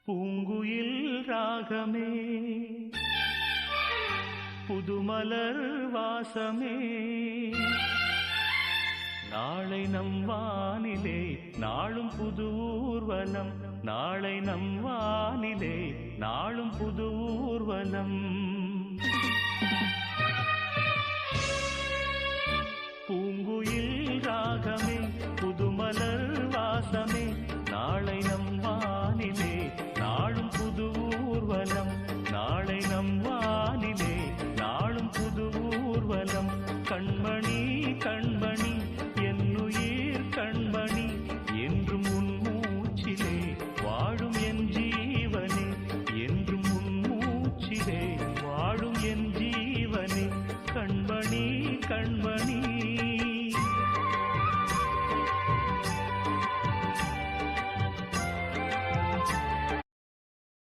பூங்குயில் ராகமே புதுமலர் வாசமே நாளை நம் வானிலே நாளும் புது ஊர்வலம் நாளை நம் வானிலே நாளும் புது ஊர்வலம்